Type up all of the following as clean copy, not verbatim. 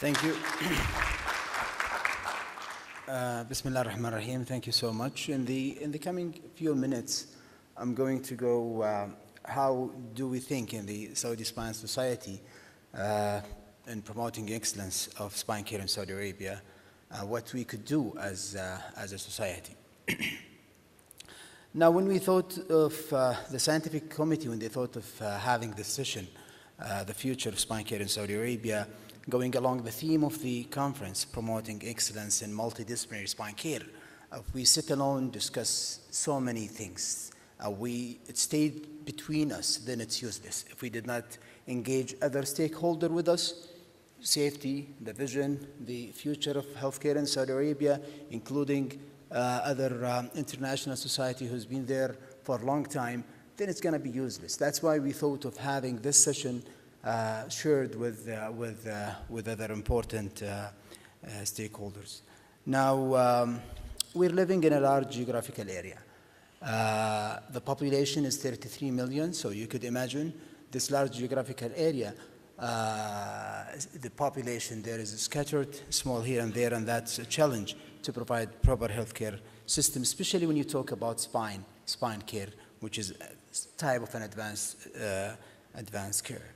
Thank you. Bismillah ar-Rahman ar-Rahim. Thank you so much. In the coming few minutes, I'm going to go how do we think in the Saudi Spine Society in promoting excellence of spine care in Saudi Arabia, what we could do as a society. Now, when we thought of the scientific committee, when they thought of having this session, the future of spine care in Saudi Arabia, going along the theme of the conference, promoting excellence in multidisciplinary spine care, we sit alone, discuss so many things. It stayed between us, then it's useless. If we did not engage other stakeholders with us, safety, the vision, the future of healthcare in Saudi Arabia, including other international society who's been there for a long time, then it's going to be useless. That's why we thought of having this session shared with other important stakeholders. Now, we're living in a large geographical area. The population is 33 million, so you could imagine this large geographical area. The population there is scattered, small here and there, and that's a challenge to provide proper healthcare system, especially when you talk about spine care, which is a type of an advanced care.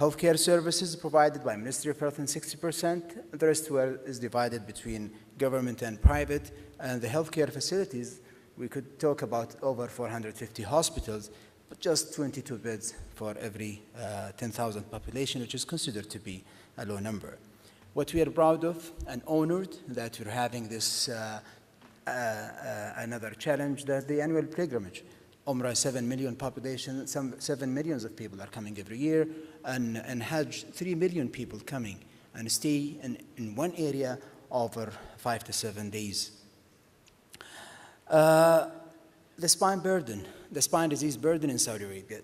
Healthcare services provided by Ministry of Health in 60%. The rest is divided between government and private. And the healthcare facilities, we could talk about over 450 hospitals, but just 22 beds for every 10,000 population, which is considered to be a low number. What we are proud of and honored that we're having this another challenge, that the annual pilgrimage. Umrah, 7 million population, 7 millions of people are coming every year, and Hajj, 3 million people coming and stay in one area over 5 to 7 days. The spine burden, the spine disease burden in Saudi Arabia,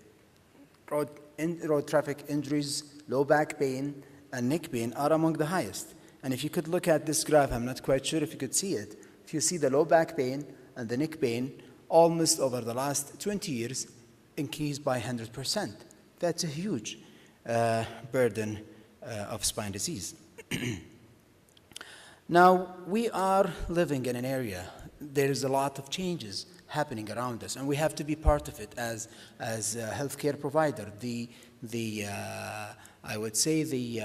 road traffic injuries, low back pain, and neck pain are among the highest. And if you could look at this graph, I'm not quite sure if you could see it. If you see the low back pain and the neck pain, almost over the last 20 years, increased by 100%. That's a huge burden of spine disease. Now, we are living in an area, there is a lot of changes happening around us, and we have to be part of it as a healthcare provider. I would say the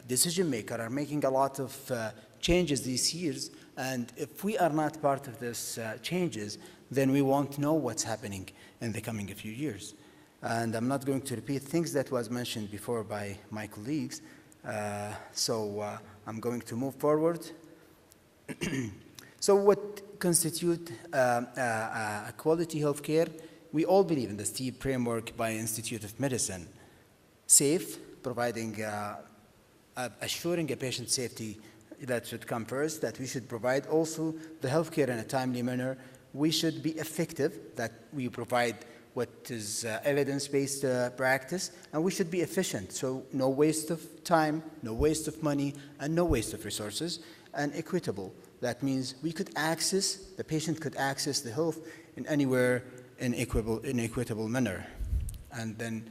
decision makers are making a lot of changes these years, and if we are not part of this changes, then we won't know what's happening in the coming few years. And I'm not going to repeat things that was mentioned before by my colleagues, so I'm going to move forward. So what constitute a quality healthcare? We all believe in the STEEP framework by Institute of Medicine. Safe, providing, assuring a patient safety, that should come first, that we should provide also the healthcare in a timely manner. We should be effective, that we provide what is evidence-based practice, and we should be efficient, so no waste of time, no waste of money, and no waste of resources, and equitable. That means we could access, the patient could access the health in anywhere in equitable manner. And then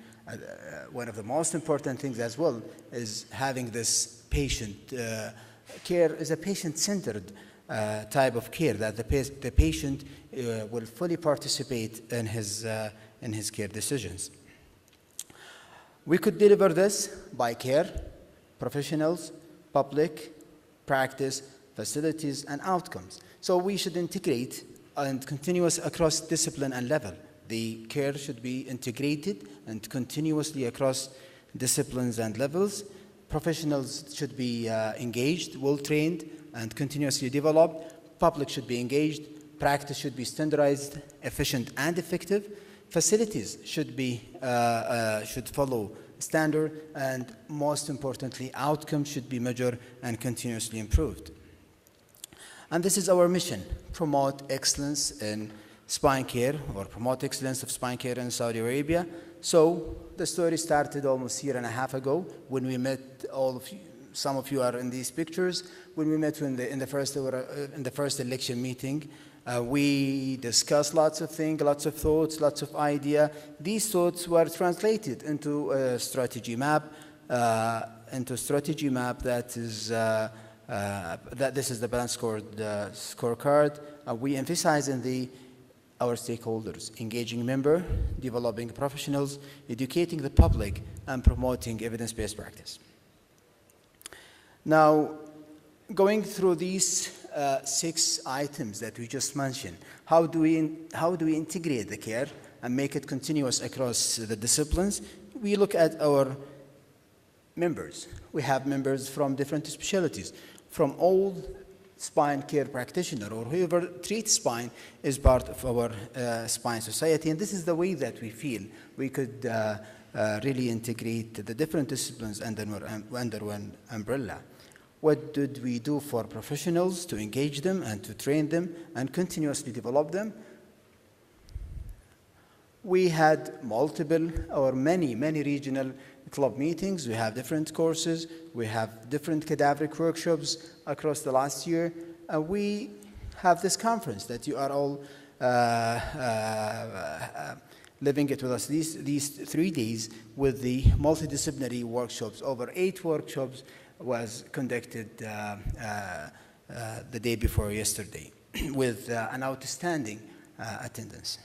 one of the most important things as well is having this patient care is a patient-centered type of care, that the patient will fully participate in his care decisions. We could deliver this by care, professionals, public, practice, facilities, and outcomes. So we should integrate and continuous across discipline and level. The care should be integrated and continuously across disciplines and levels. Professionals should be engaged, well-trained, and continuously developed. Public should be engaged. Practice should be standardized, efficient, and effective. Facilities should follow standard, and most importantly, outcomes should be measured and continuously improved. And this is our mission: promote excellence in spine care, or promote excellence of spine care in Saudi Arabia. So the story started almost a year and a half ago when we met all of you. Some of you are in these pictures. When we met in the first election meeting, we discussed lots of things, lots of thoughts, lots of ideas. These thoughts were translated into a strategy map, into strategy map that is that this is the balance scorecard. We emphasize in our stakeholders, engaging member, developing professionals, educating the public, and promoting evidence-based practice. Now, going through these 6 items that we just mentioned, how do we integrate the care and make it continuous across the disciplines? We look at our members. We have members from different specialties, from all spine care practitioner or whoever treats spine is part of our spine society, and this is the way that we feel we could really integrate the different disciplines under one umbrella. What did we do for professionals to engage them and to train them and continuously develop them? We had multiple or many regional club meetings. We have different courses. We have different cadaveric workshops across the last year. We have this conference that you are all living it with us these 3 days with the multidisciplinary workshops. Over 8 workshops was conducted the day before yesterday with an outstanding attendance.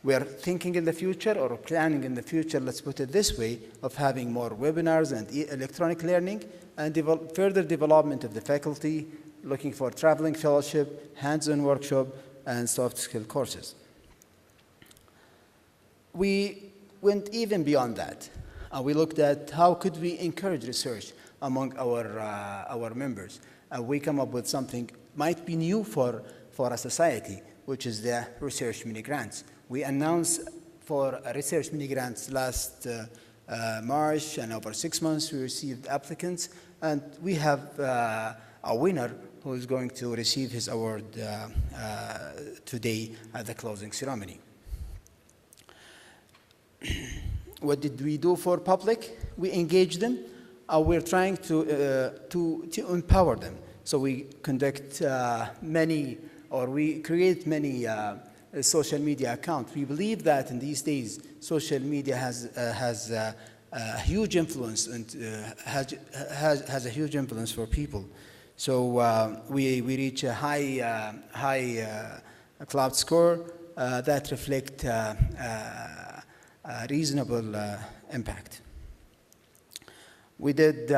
We are thinking in the future or planning in the future, let's put it this way, of having more webinars and electronic learning and further development of the faculty, looking for traveling fellowship, hands-on workshop, and soft skill courses. We went even beyond that. We looked at how could we encourage research among our members. We come up with something might be new for a society, which is the research mini grants. We announced for research mini grants last March, and over 6 months we received applicants, and we have a winner who is going to receive his award today at the closing ceremony. What did we do for public? We engaged them. We're trying to empower them. So we conduct we create many social media accounts. We believe that in these days, social media has a huge influence and has a huge influence for people. So we reach a high cloud score that reflect a reasonable impact. We did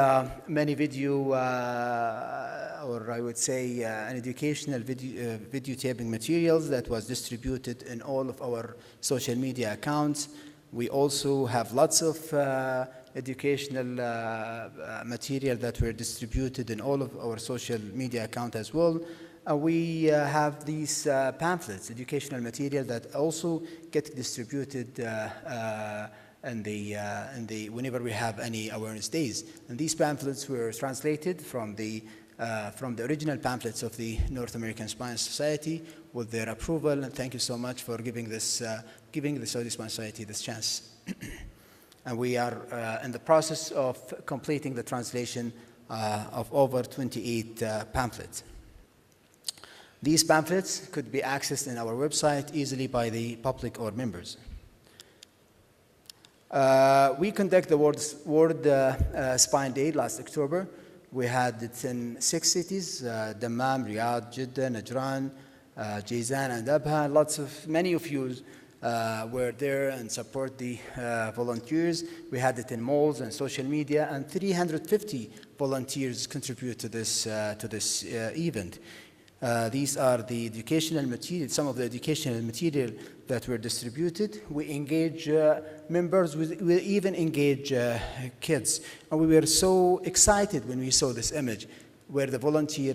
many video, or I would say an educational video taping materials that was distributed in all of our social media accounts. We also have lots of educational material that were distributed in all of our social media accounts as well. We have these pamphlets, educational material that also get distributed whenever we have any awareness days. And these pamphlets were translated from the original pamphlets of the North American Spine Society with their approval. And thank you so much for giving the Saudi Spine Society this chance. And we are in the process of completing the translation of over 28 pamphlets. These pamphlets could be accessed in our website easily by the public or members. We conducted the World Spine Day last October. We had it in 6 cities, Dammam, Riyadh, Jeddah, Najran, Jizan, and Abha. Many of you were there and support the volunteers. We had it in malls and social media, and 350 volunteers contribute to this event. These are the educational material, some of the educational material that were distributed. We engage members, we even engage kids. And we were so excited when we saw this image where the volunteer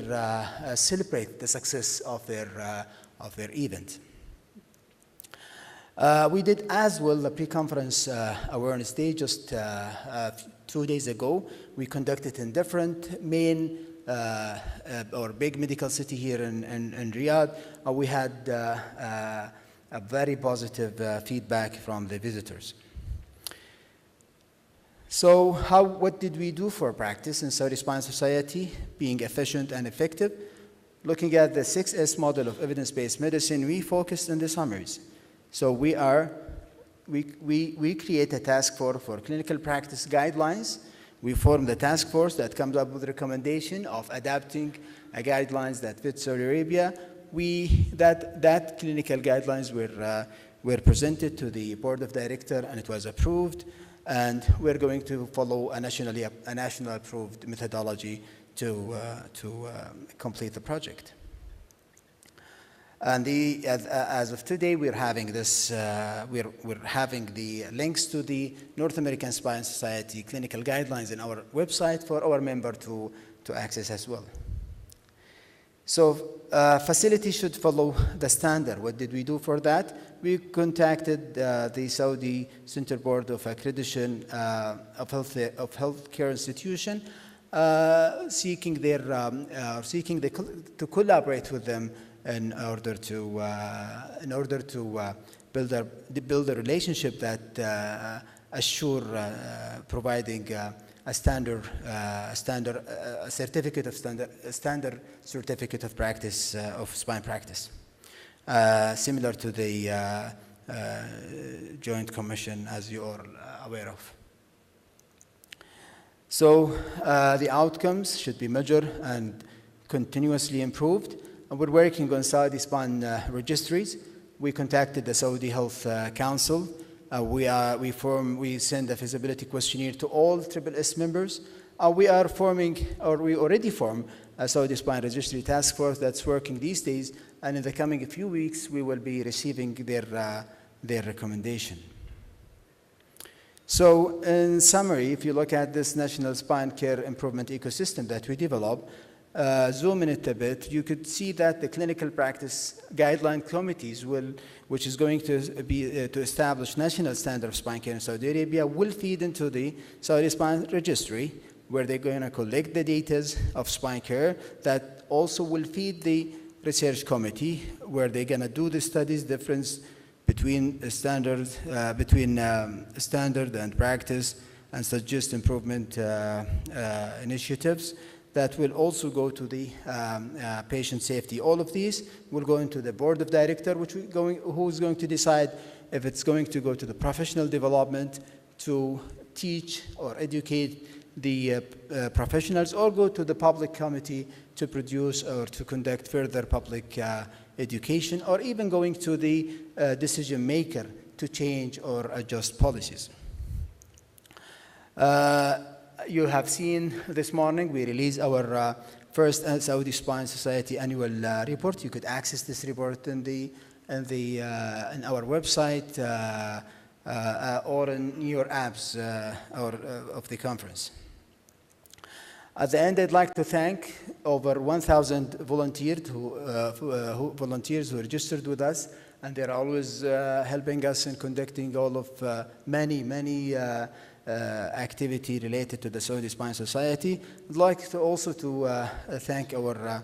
celebrate the success of their event. We did as well the pre-conference awareness day just 2 days ago. We conducted in different main or big medical city here in Riyadh. We had a very positive feedback from the visitors. So what did we do for practice in Saudi Spine Society, being efficient and effective? Looking at the 6S model of evidence-based medicine, we focused on the summaries. So we create a task force for clinical practice guidelines We formed a task force that comes up with recommendation of adapting a guidelines that fit Saudi Arabia. That clinical guidelines were presented to the board of director, and it was approved. And we're going to follow a national approved methodology to complete the project. And as of today, we're having this. We're having the links to the North American Spine Society clinical guidelines in our website for our member to access as well. So facility should follow the standard. What did we do for that? We contacted the Saudi Center Board of Accreditation of Healthcare Institution, seeking to collaborate with them in order to build a relationship that assure providing a standard certificate of practice of spine practice, similar to the Joint Commission, as you are aware of. So the outcomes should be measured and continuously improved. And we're working on Saudi spine registries. We contacted the Saudi Health Council. We send a feasibility questionnaire to all SSS members. We already formed a Saudi Spine Registry Task Force that's working these days, and in the coming few weeks, we will be receiving their recommendation. So in summary, if you look at this National Spine Care Improvement Ecosystem that we developed, zoom in it a bit, you could see that the clinical practice guideline committees which is going to be to establish national standard of spine care in Saudi Arabia, will feed into the Saudi Spine Registry, where they're going to collect the data of spine care. That also will feed the research committee, where they're going to do the studies difference between standard and practice, and suggest improvement initiatives. That will also go to the patient safety. All of these will go into the board of director, who is going to decide if it's going to go to the professional development to teach or educate the professionals, or go to the public committee to produce or to conduct further public education, or even going to the decision maker to change or adjust policies. You have seen this morning, we released our first Saudi Spine Society annual report. You could access this report in our website or in your apps of the conference. At the end, I'd like to thank over 1,000 volunteers who registered with us, and they're always helping us in conducting all of many activity related to the Saudi Spine Society. I'd like to also thank our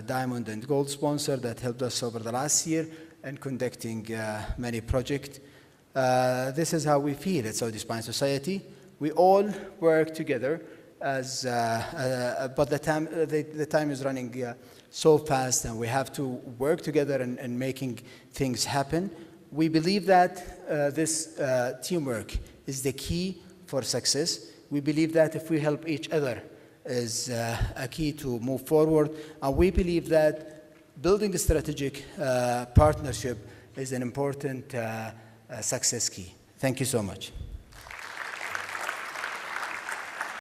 diamond and gold sponsor that helped us over the last year in conducting many projects. This is how we feel at Saudi Spine Society. We all work together, but the time is running so fast, and we have to work together in making things happen. We believe that this teamwork is the key for success. We believe that if we help each other is a key to move forward. And we believe that building a strategic partnership is an important success key. Thank you so much.